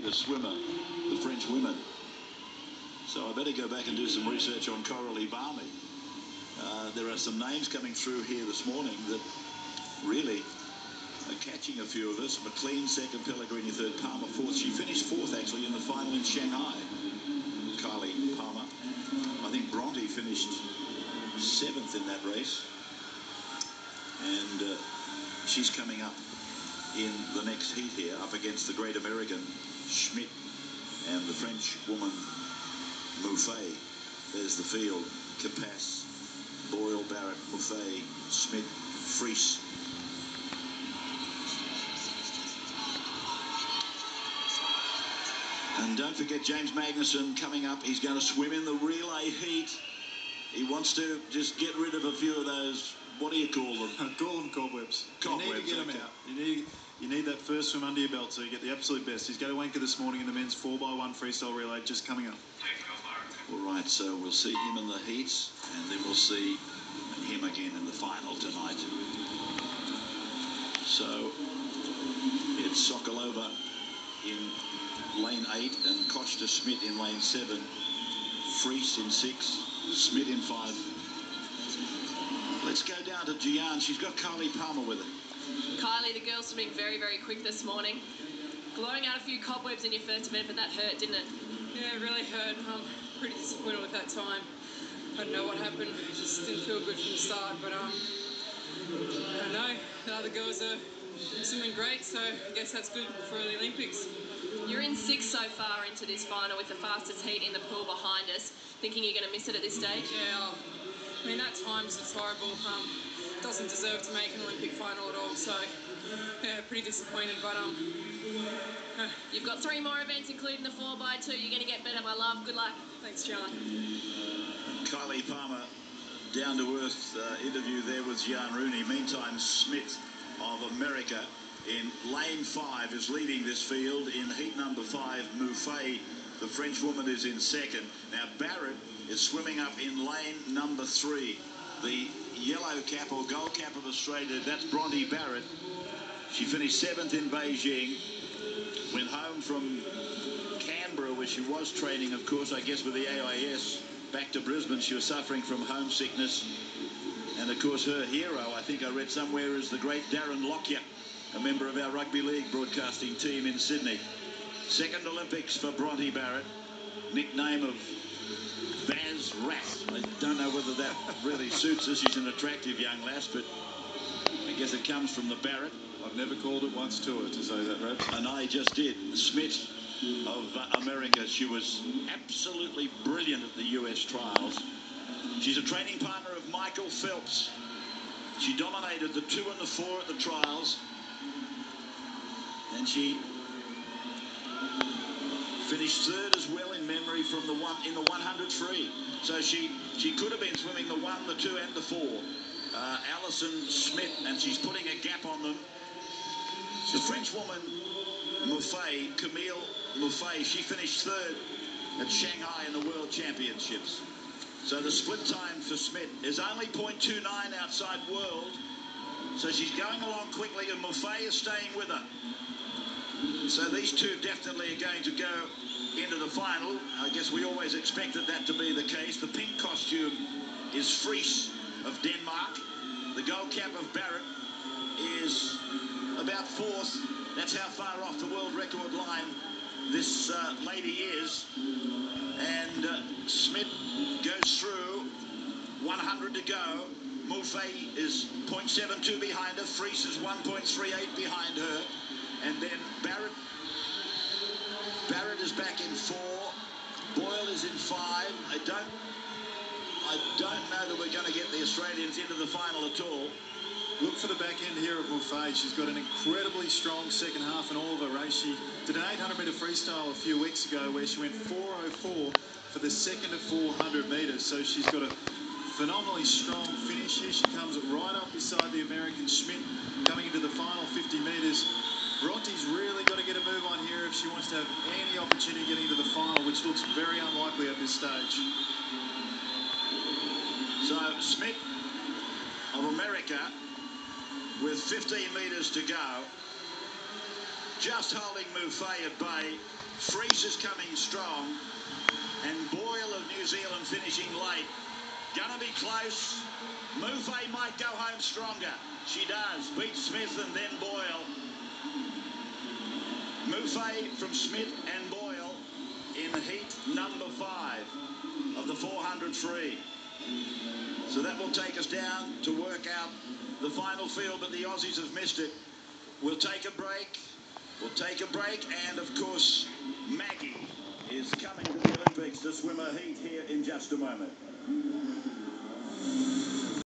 The swimmer, the French women. So I better go back and do some research on Coralie Barmy. There are some names coming through here this morning that really are catching a few of us. McLean second, Pellegrini third, Palmer fourth. She finished fourth actually in the final in Shanghai. Kylie Palmer. I think Bronte finished seventh in that race. And she's coming up in the next heat here, up against the great American Schmidt and the French woman Muffet. There's the field. Capace, Boyle, Barrett, Muffet, Schmidt, Fries. And don't forget James Magnussen coming up. He's going to swim in the relay heat. He wants to just get rid of a few of those, what do you call them? I call them cobwebs. Cobwebs. You need to get them out. You need that first swim under your belt so you get the absolute best. He's going to anchor this morning in the men's 4x1 freestyle relay just coming up. All right, so we'll see him in the heats, and then we'll see him again in the final tonight. So it's Sokolova in lane 8 and Costa Schmidt in lane 7. Fries in 6, Schmidt in 5. Let's go down to Gian. She's got Kylie Palmer with her. Kylie, the girl's swimming very, very quick this morning. Blowing out a few cobwebs in your first event, but that hurt, didn't it? Yeah, it really hurt. I'm pretty disappointed with that time. I don't know what happened. It just didn't feel good from the start, but I don't know. The other girls are swimming great, so I guess that's good for the Olympics. You're in 6 so far into this final with the fastest heat in the pool behind us. Thinking you're going to miss it at this stage? Yeah, I mean, that time's just horrible. Doesn't deserve to make an Olympic final at all, so yeah, pretty disappointed, but You've got 3 more events, including the 4x2. You're going to get better, my love. Good luck. Thanks, John. Kylie Palmer, down-to-earth interview there with Jan Rooney. Meantime, Smith of America in lane 5 is leading this field. In heat number 5, Muffet, the French woman, is in second. Now, Barrett is swimming up in lane number 3. The yellow cap or gold cap of Australia, that's Bronte Barrett. She finished 7th in Beijing. Went home from Canberra, where she was training, of course, I guess, with the AIS. Back to Brisbane, she was suffering from homesickness. And, of course, her hero, I think I read somewhere, is the great Darren Lockyer, a member of our rugby league broadcasting team in Sydney. Second Olympics for Bronte Barrett. Nickname of Baz Rat. I don't know whether that really suits her. She's an attractive young lass, but I guess it comes from the Barrett. I've never called it once to her to say that, Rabs. And I just did. Smith of America, she was absolutely brilliant at the US trials. She's a training partner of Michael Phelps. She dominated the 2 and the 4 at the trials. And she finished 3rd as well in memory from the 100 free. So she could have been swimming the 1, the 2 and the 4. Alison Schmidt, and she's putting a gap on them. The French woman, Muffet, Camille Muffet, she finished 3rd at Shanghai in the World Championships. So the split time for Schmidt is only 0.29 outside world. So she's going along quickly, and Muffet is staying with her. So these two definitely are going to go into the final. I guess we always expected that to be the case. The pink costume is Fries of Denmark. The gold cap of Barrett is about 4th. That's how far off the world record line this lady is. And Schmidt goes through, 100 to go. Muffet is 0.72 behind her. Fries is 1.38 behind her. And then Barrett is back in 4. Boyle is in 5. I don't know that we're going to get the Australians into the final at all. Look for the back end here of Muffet. She's got an incredibly strong second half in all of her race. She did an 800-metre freestyle a few weeks ago where she went 4:04 for the second of 400 metres. So she's got a phenomenally strong finish here. She comes right up beside the American Schmidt coming into the final 50 metres. Bronte's really got to get a move on here if she wants to have any opportunity getting to the final, which looks very unlikely at this stage. So Schmidt of America with 15 metres to go. just holding Mouffet at bay. Freezer's coming strong. And Boyle of New Zealand finishing late. Gonna be close. Mouffet might go home stronger. She does. Beat Smith and then Boyle. Mouffet from Smith and Boyle in heat number 5 of the 400 free. So that will take us down to work out the final field, but the Aussies have missed it. We'll take a break. And of course, Maggie is coming to the Olympics to swim her heat here in just a moment.